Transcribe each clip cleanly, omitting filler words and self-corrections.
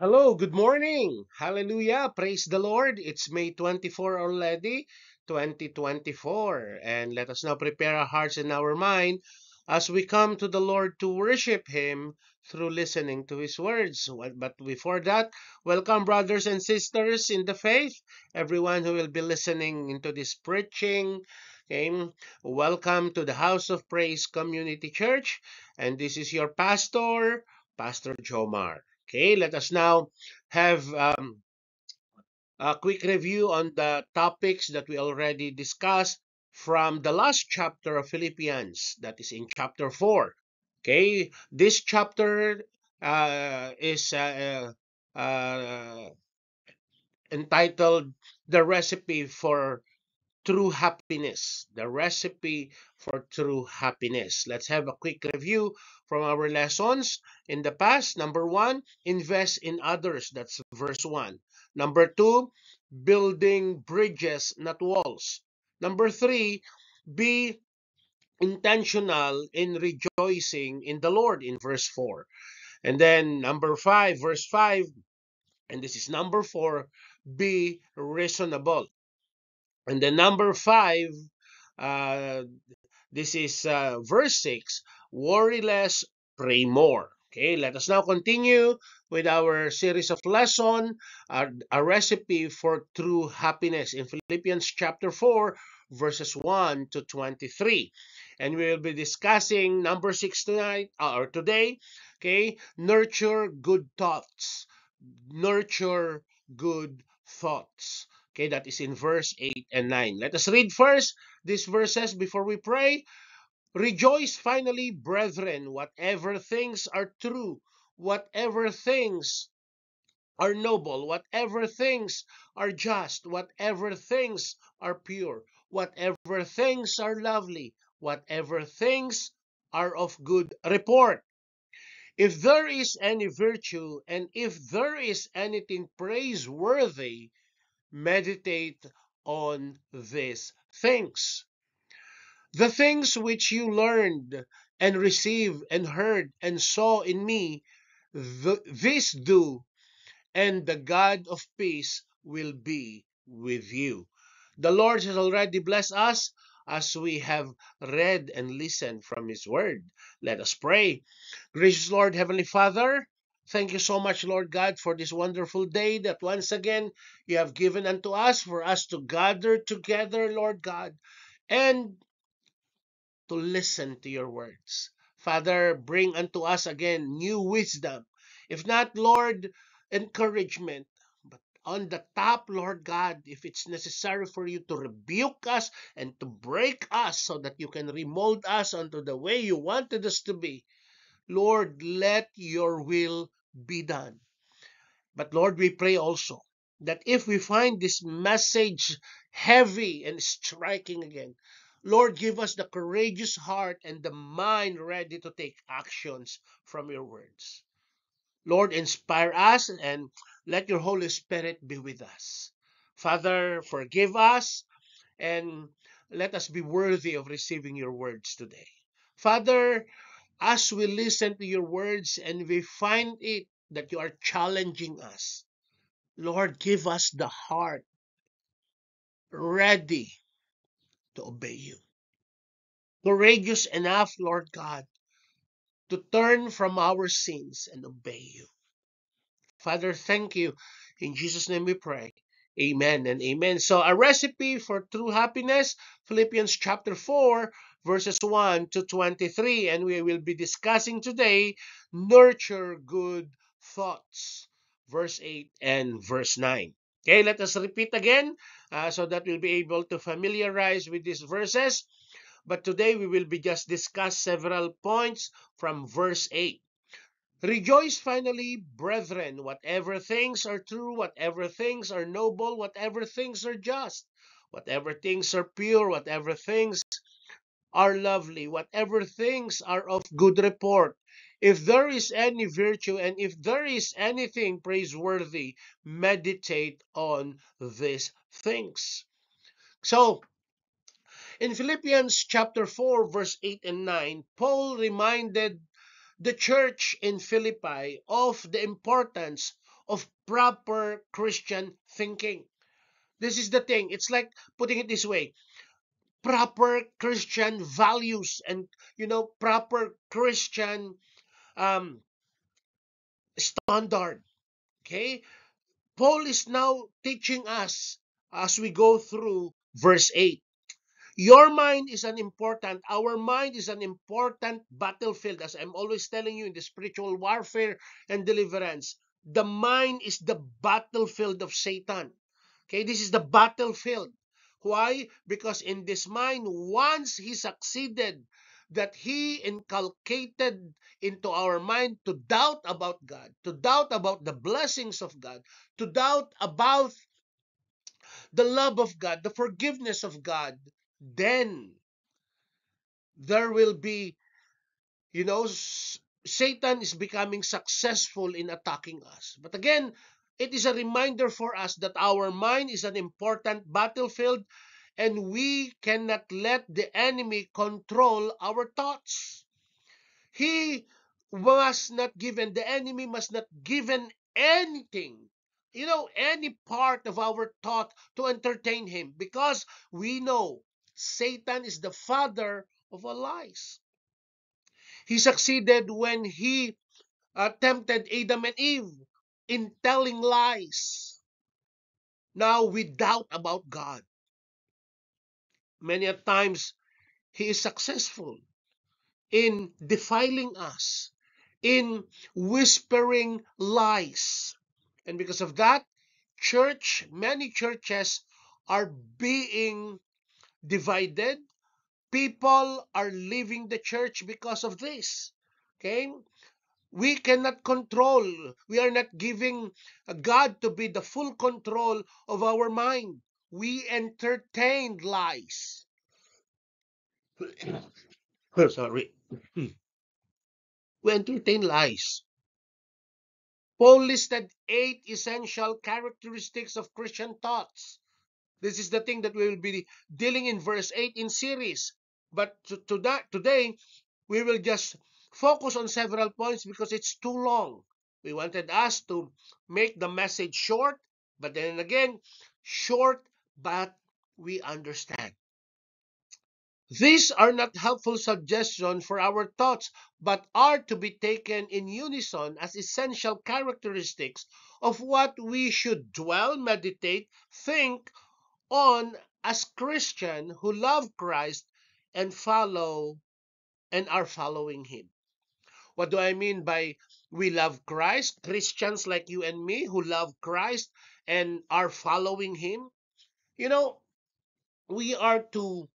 Hello, good morning. Hallelujah. Praise the Lord. It's May 24 already, 2024. And let us now prepare our hearts and our mind as we come to the Lord to worship Him through listening to His words. But before that, welcome, brothers and sisters in the faith, everyone who will be listening into this preaching. Okay. Welcome to the House of Praise Community Church. And this is your pastor, Pastor Jomar. Okay, let us now have a quick review on the topics that we already discussed from the last chapter of Philippians, that is in chapter 4. Okay, this chapter is entitled The Recipe for True Happiness. The Recipe for True Happiness. Let's have a quick review from our lessons in the past. Number one, invest in others. That's verse 1. Number 2, building bridges, not walls. Number 3, be intentional in rejoicing in the Lord in verse 4. And then number 5, verse 5, and this is number 4, be reasonable. And then number 5, uh, this is verse 6, worry less, pray more. Okay, let us now continue with our series of lesson, a recipe for true happiness in Philippians chapter 4, verses 1 to 23. And we will be discussing number 6 tonight, or today, okay, nurture good thoughts. Nurture good thoughts. Okay, that is in verse 8 and 9. Let us read first these verses before we pray. Rejoice finally, brethren, whatever things are true, whatever things are noble, whatever things are just, whatever things are pure, whatever things are lovely, whatever things are of good report. If there is any virtue and if there is anything praiseworthy, meditate on these things. The things which you learned and received and heard and saw in me, this do, and the God of peace will be with you. The Lord has already blessed us as we have read and listened from His word. Let us pray. Gracious Lord, Heavenly Father, thank you so much, Lord God, for this wonderful day that once again you have given unto us for us to gather together, Lord God, and to listen to your words. Father, bring unto us again new wisdom. If not, Lord, encouragement. But on the top, Lord God, if it's necessary for you to rebuke us and to break us so that you can remold us onto the way you wanted us to be, Lord, let your will be done. But Lord, we pray also that if we find this message heavy and striking again, Lord, give us the courageous heart and the mind ready to take actions from your words. Lord, inspire us and let your Holy Spirit be with us. Father, forgive us and let us be worthy of receiving your words today. Father, as we listen to your words and we find it that you are challenging us, Lord, give us the heart ready to obey you. Courageous enough, Lord God, to turn from our sins and obey you. Father, thank you. In Jesus' name we pray. Amen and amen. So, a recipe for true happiness, Philippians chapter 4, verses 1 to 23. And we will be discussing today nurture good thoughts, verse 8 and verse 9. Okay, let us repeat again so that we'll be able to familiarize with these verses. But today we will be just discuss several points from verse 8. Rejoice finally, brethren, whatever things are true, whatever things are noble, whatever things are just, whatever things are pure, whatever things are lovely, whatever things are of good report. If there is any virtue and if there is anything praiseworthy, meditate on these things. So, in Philippians chapter 4, verse 8 and 9, Paul reminded the church in Philippi of the importance of proper Christian thinking. This is the thing. It's like putting it this way: proper Christian values and, proper Christian um, standard. Okay, Paul is now teaching us as we go through verse 8. Our mind is an important battlefield, as I'm always telling you in the spiritual warfare and deliverance. The mind is the battlefield of Satan. Okay, this is the battlefield. Why? Because in this mind, once he succeeded, that he inculcated into our mind to doubt about God, to doubt about the blessings of God, to doubt about the love of God, the forgiveness of God, then there will be, Satan is becoming successful in attacking us. But again, it is a reminder for us that our mind is an important battlefield, and we cannot let the enemy control our thoughts. The enemy must not given anything, any part of our thought to entertain him, because we know Satan is the father of all lies. He succeeded when he tempted Adam and Eve in telling lies. Now we doubt about God. Many a times he is successful in defiling us, in whispering lies. And because of that, many churches are being divided. People are leaving the church because of this. Okay? We cannot control. We are not giving God to be the full control of our mind. We entertain lies. Sorry. We entertain lies. Paul listed 8 essential characteristics of Christian thoughts. This is the thing that we will be dealing in verse 8 in series. But today, we will just focus on several points because it's too long. We wanted us to make the message short, but then again, short, but we understand. These are not helpful suggestions for our thoughts, but are to be taken in unison as essential characteristics of what we should dwell, meditate, think on as Christians who love Christ and are following Him. What do I mean by we love Christ? Christians like you and me who love Christ and are following Him. You know, we are to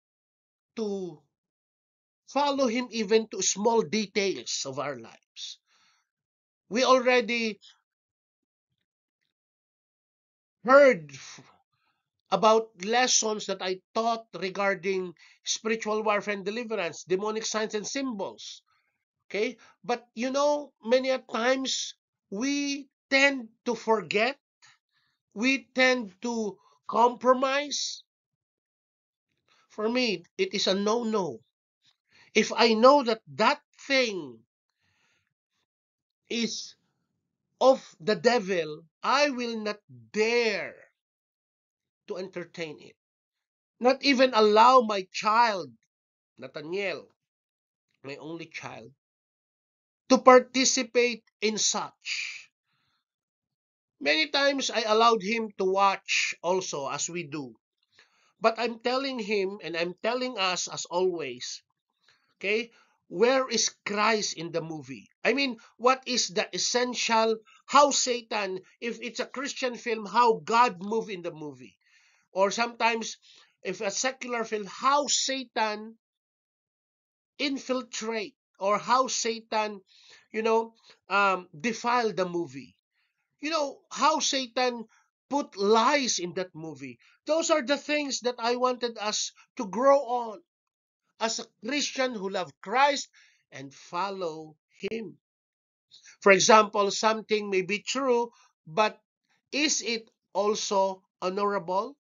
follow Him even to small details of our lives. We already heard about lessons that I taught regarding spiritual warfare and deliverance, demonic signs and symbols. Okay? But many a times we tend to forget, we tend to compromise. For me, it is a no-no. If I know that that thing is of the devil, I will not dare to entertain it. Not even allow my child, Nathaniel, my only child, to participate in such. Many times I allowed him to watch also, as we do. But I'm telling him and I'm telling us as always, okay, where is Christ in the movie? I mean, what is the essential, how Satan, if it's a Christian film, how God move in the movie? Or sometimes, if a secular film, how Satan infiltrate or how Satan, you know, defile the movie. How Satan put lies in that movie. Those are the things that I wanted us to grow on as a Christian who love Christ and follow Him. For example, something may be true, but is it also honorable?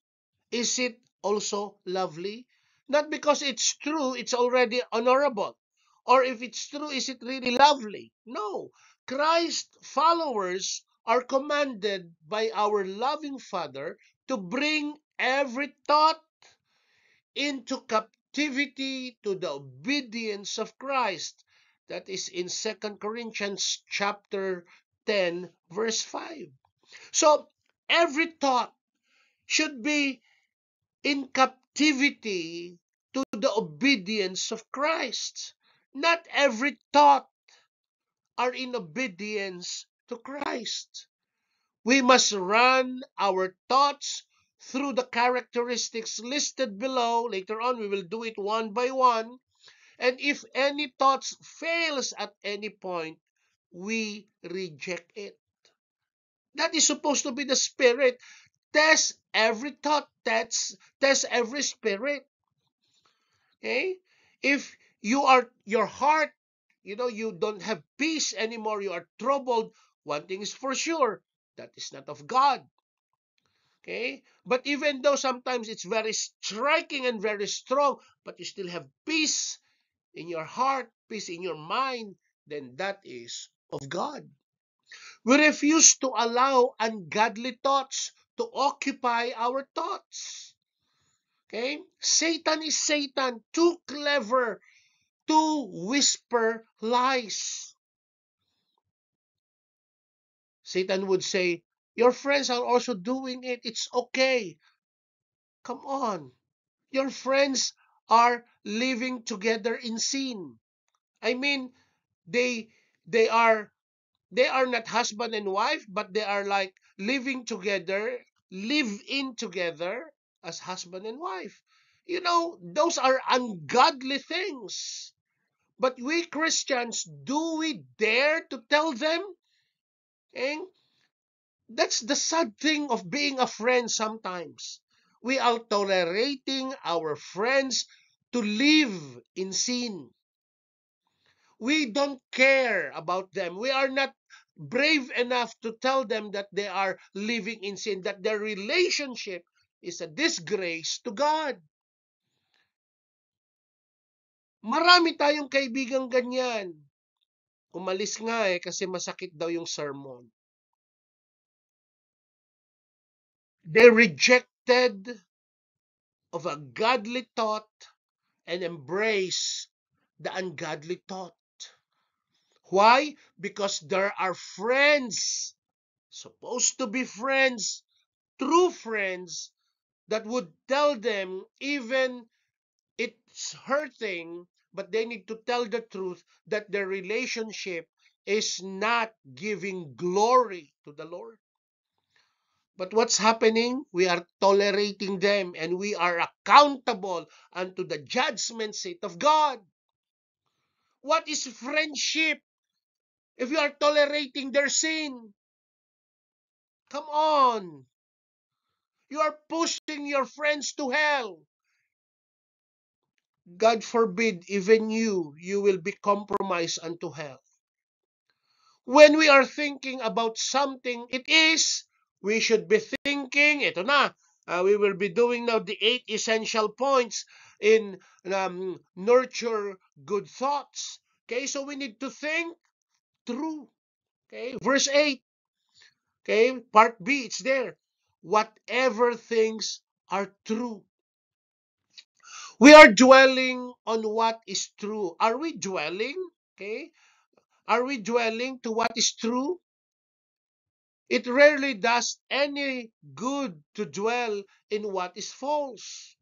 Is it also lovely? Not because it's true, it's already honorable. Or if it's true, is it really lovely? No. Christ followers are commanded by our loving Father to bring every thought into captivity to the obedience of Christ. That is in 2 Corinthians chapter 10, verse 5. So, every thought should be in captivity to the obedience of Christ. Not every thought are in obedience to Christ. We must run our thoughts through the characteristics listed below. Later on, we will do it one by one. And if any thoughts fails at any point, we reject it. That is supposed to be the spirit. Test every thought. Test every spirit. Okay? If your heart, you don't have peace anymore, you are troubled, one thing is for sure, that is not of God. Okay? But even though sometimes it's very striking and very strong, but you still have peace in your heart, peace in your mind, then that is of God. We refuse to allow ungodly thoughts to occupy our thoughts. Okay? Satan is Satan, too clever to whisper lies. Satan would say, your friends are also doing it. It's okay. Come on. Your friends are living together in sin. I mean, they they are they are not husband and wife, but they are like living together, live in together as husband and wife. Those are ungodly things. But we Christians, do we dare to tell them? And that's the sad thing of being a friend sometimes. We are tolerating our friends to live in sin. We don't care about them. We are not brave enough to tell them that they are living in sin, that their relationship is a disgrace to God. Marami tayong kaibigang ganyan. Umalis nga kasi masakit daw yung sermon. They rejected of a godly thought and embrace the ungodly thought. Why? Because there are friends, supposed to be friends, true friends, that would tell them even it's hurting, but they need to tell the truth that their relationship is not giving glory to the Lord. But what's happening? We are tolerating them and we are accountable unto the judgment seat of God. What is friendship if you are tolerating their sin? Come on. You are pushing your friends to hell. God forbid, even you will be compromised unto hell. When we are thinking about something, we should be thinking, ito na, we will be doing now the 8 essential points in nurture good thoughts. Okay, so we need to think true. Okay, verse 8. Okay, part B, it's there. Whatever things are true. We are dwelling on what is true. Are we dwelling? Okay. Are we dwelling to what is true? It rarely does any good to dwell in what is false.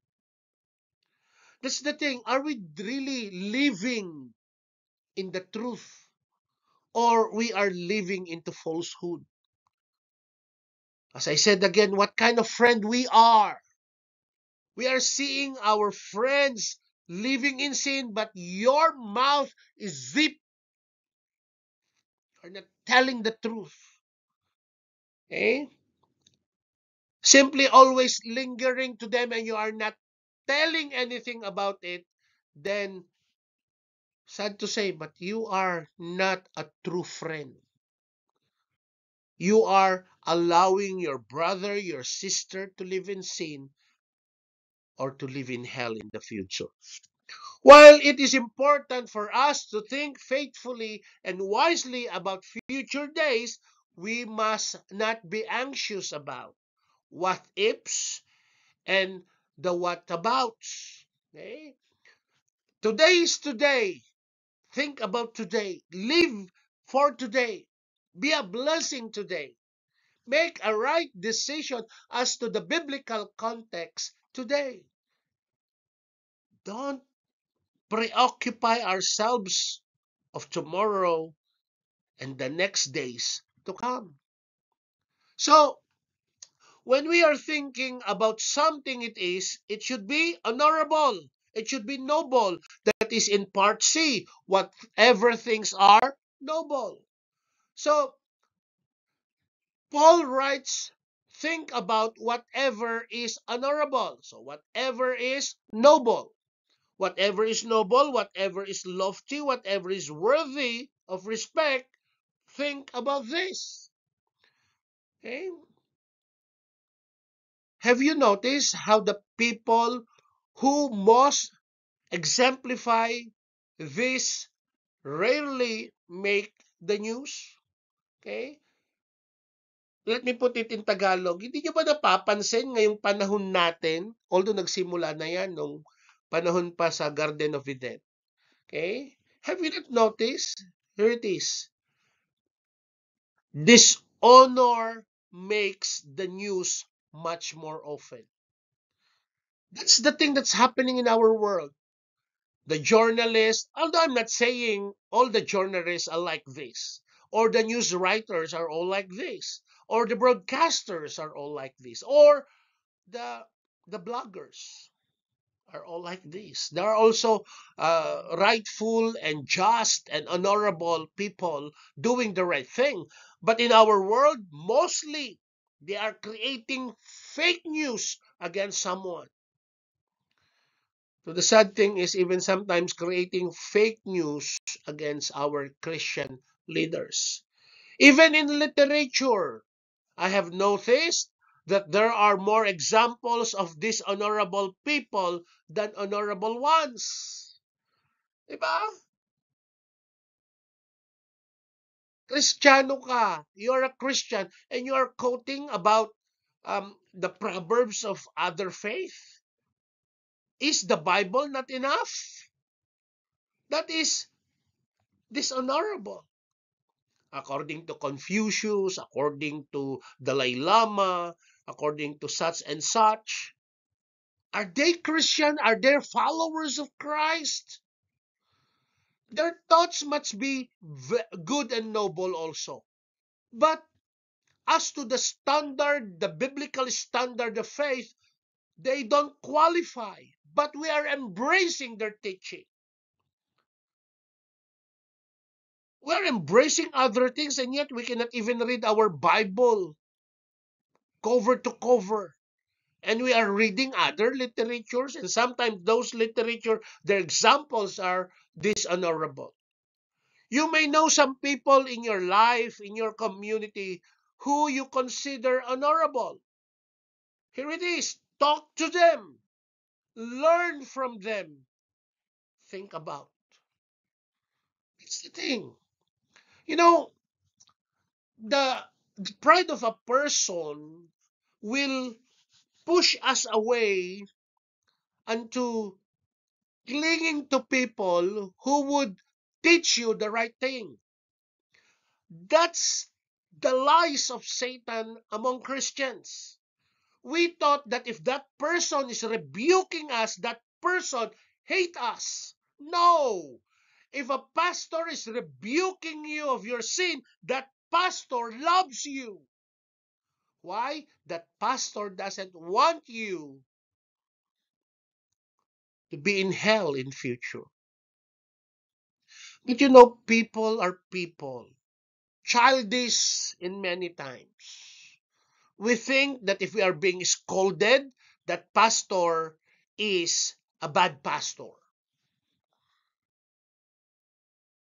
That's the thing. Are we really living in the truth? Or we are living into falsehood? As I said again, what kind of friend we are? We are seeing our friends living in sin, but your mouth is zipped. You're not telling the truth. Okay? Simply always lingering to them and you are not telling anything about it, then sad to say, but you are not a true friend. You are allowing your brother, your sister to live in sin or to live in hell in the future. While it is important for us to think faithfully and wisely about future days, we must not be anxious about what ifs and the what abouts. Okay? Today is today. Think about today. Live for today. Be a blessing today. Make a right decision as to the biblical context today. Don't preoccupy ourselves of tomorrow and the next days to come. So, when we are thinking about something it should be honorable. It should be noble. That is in part C. Whatever things are noble. So, Paul writes, think about whatever is honorable. So, whatever is noble. Whatever is noble, whatever is lofty, whatever is worthy of respect, think about this. Okay? Have you noticed how the people who most exemplify this rarely make the news? Okay? Let me put it in Tagalog. Hindi nyo ba napapansin ngayong panahon natin, although nagsimula na yan nung panahon pa sa Garden of Eden. Okay? Have you not noticed? Here it is. Dishonor makes the news much more often. That's the thing that's happening in our world. The journalists, although I'm not saying all the journalists are like this, or the news writers are all like this, or the broadcasters are all like this, or the the bloggers are all like this. There are also rightful and just and honorable people doing the right thing. But in our world, mostly they are creating fake news against someone. So the sad thing is even sometimes creating fake news against our Christian leaders. Even in literature, I have noticed that there are more examples of dishonorable people than honorable ones. Diba? Kristiyano ka. You're a Christian and you're quoting about the proverbs of other faith. Is the Bible not enough? That is dishonorable. According to Confucius, according to Dalai Lama, according to such and such. Are they Christian? Are they followers of Christ? Their thoughts must be good and noble also. But as to the standard, the biblical standard of faith, they don't qualify. But we are embracing their teaching. We're embracing other things, and yet we cannot even read our Bible cover to cover. And we are reading other literatures, and sometimes those literature, their examples are dishonorable. You may know some people in your life, in your community, who you consider honorable. Here it is. Talk to them. Learn from them. Think about. It's the thing. You know, the, the pride of a person will push us away unto clinging to people who would teach you the right thing. That's the lies of Satan among Christians. We thought that if that person is rebuking us, that person hate us. No. If a pastor is rebuking you of your sin, that pastor loves you. Why? That pastor doesn't want you to be in hell in future. But you know, people are people. Childish in many times. We think that if we are being scolded, that pastor is a bad pastor.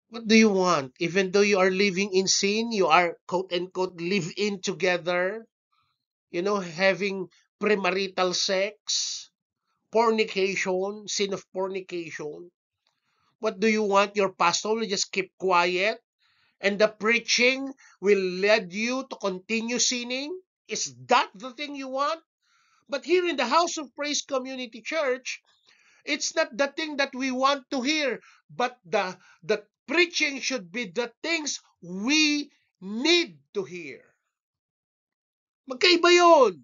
What do you want? Even though you are living in sin, you are quote unquote live in together, having premarital sex, fornication, sin of fornication. What do you want? Your pastor will just keep quiet and the preaching will lead you to continue sinning? Is that the thing you want? But here in the House of Praise Community Church, it's not the thing that we want to hear, but the preaching should be the things we need to hear. Magkaiba yun.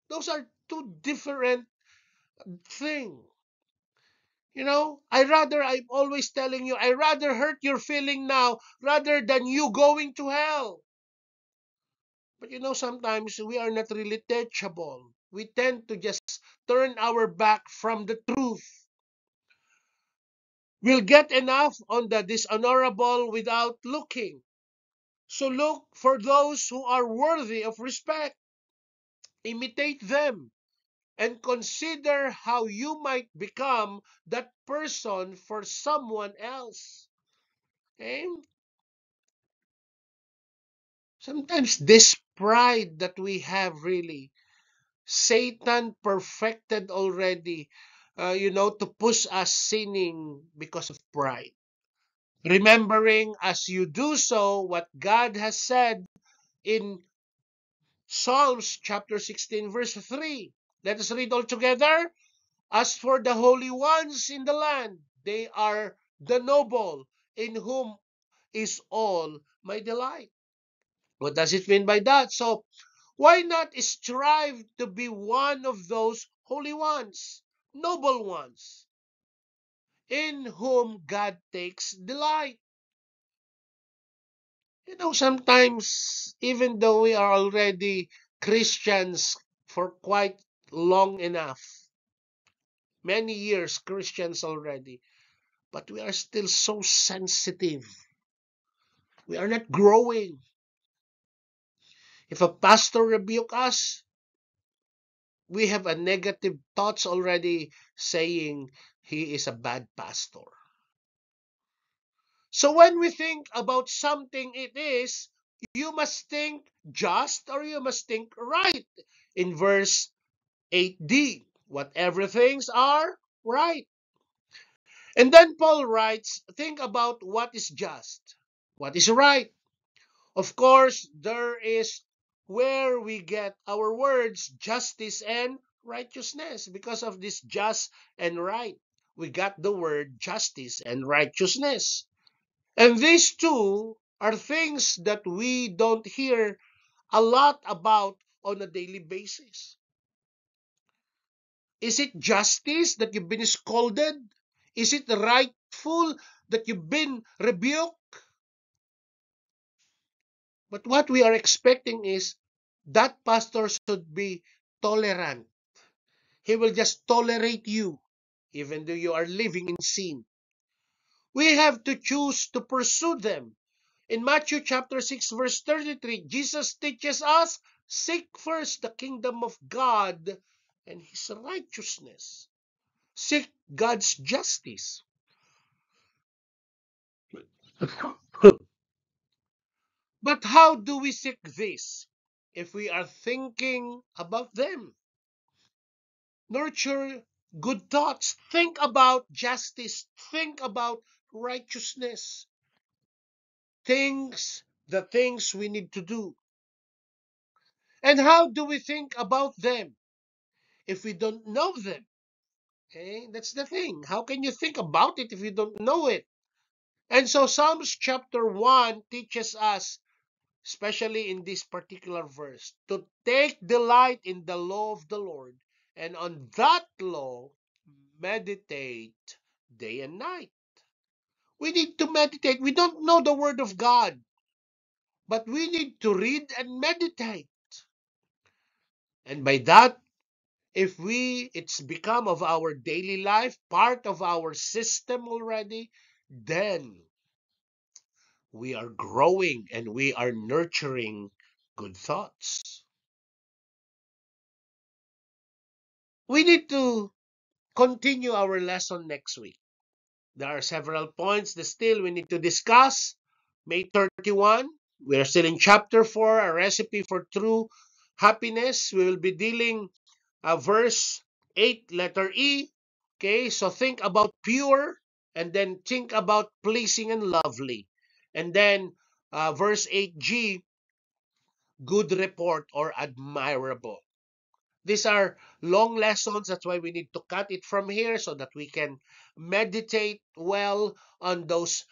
Those are two different things. I'm always telling you, I rather hurt your feeling now rather than you going to hell. But sometimes we are not really teachable. We tend to just turn our back from the truth. We'll get enough on the dishonorable without looking. So look for those who are worthy of respect. Imitate them and consider how you might become that person for someone else. Okay? Sometimes this pride that we have, really, Satan perfected already, to push us sinning because of pride. Remembering as you do so what God has said in Psalms chapter 16 verse 3. Let us read all together. As for the holy ones in the land, they are the noble, in whom is all my delight. What does it mean by that? So, why not strive to be one of those holy ones, noble ones, in whom God takes delight? Sometimes, even though we are already Christians for quite long enough, many years Christians already, but we are still so sensitive. We are not growing. If a pastor rebuke us, we have a negative thoughts already saying he is a bad pastor. So when we think about something, it is, you must think just or you must think right. In verse 8d, whatever things are right. And then Paul writes, think about what is just, what is right. Of course, there is where we get our words justice and righteousness. Because of this just and right, we got the word justice and righteousness. And these two are things that we don't hear a lot about on a daily basis. Is it justice that you've been scolded? Is it rightful that you've been rebuked? But what we are expecting is that pastor should be tolerant. He will just tolerate you, even though you are living in sin. We have to choose to pursue them. In Matthew chapter 6, verse 33, Jesus teaches us, seek first the kingdom of God and his righteousness. Seek God's justice. But how do we seek this if we are thinking about them? Nurture good thoughts. Think about justice. Think about righteousness. The things we need to do. And how do we think about them if we don't know them? Okay, that's the thing. How can you think about it if you don't know it? And so Psalms chapter 1 teaches us, especially in this particular verse, to take delight in the law of the Lord, and on that law meditate day and night. We need to meditate. We don't know the word of God, but we need to read and meditate. And by that, if it's become of our daily life, part of our system already, then we are growing and we are nurturing good thoughts. We need to continue our lesson next week. There are several points that still we need to discuss. May 31, we are still in chapter 4, a recipe for true happiness. We will be dealing verse 8, letter E. Okay, so think about pure and then think about pleasing and lovely. And then verse 8g, good report or admirable. These are long lessons. That's why we need to cut it from here so that we can meditate well on those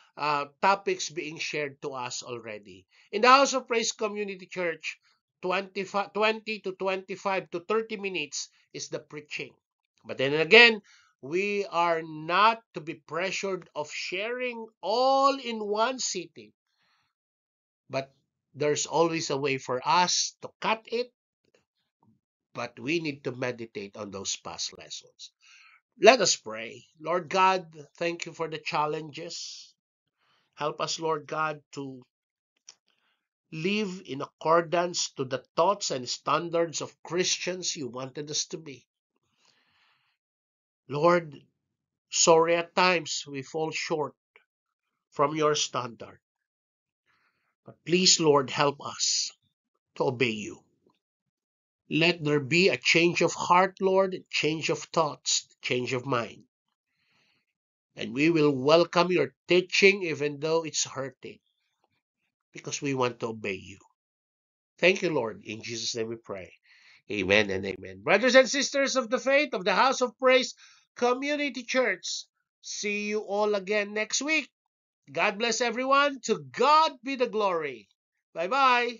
topics being shared to us already. In the House of Praise Community Church, 20 to 25 to 30 minutes is the preaching. But then again, we are not to be pressured of sharing all in one sitting. But there's always a way for us to cut it, but we need to meditate on those past lessons. Let us pray. Lord God, thank you for the challenges. Help us, Lord God, to live in accordance to the thoughts and standards of Christians you wanted us to be. Lord, sorry at times we fall short from your standard. But please, Lord, help us to obey you. Let there be a change of heart, Lord, change of thoughts, change of mind. And we will welcome your teaching even though it's hurting, because we want to obey you. Thank you, Lord. In Jesus' name we pray. Amen and amen. Brothers and sisters of the faith of the House of Praise Community Church, see you all again next week. God bless everyone. To God be the glory. Bye bye.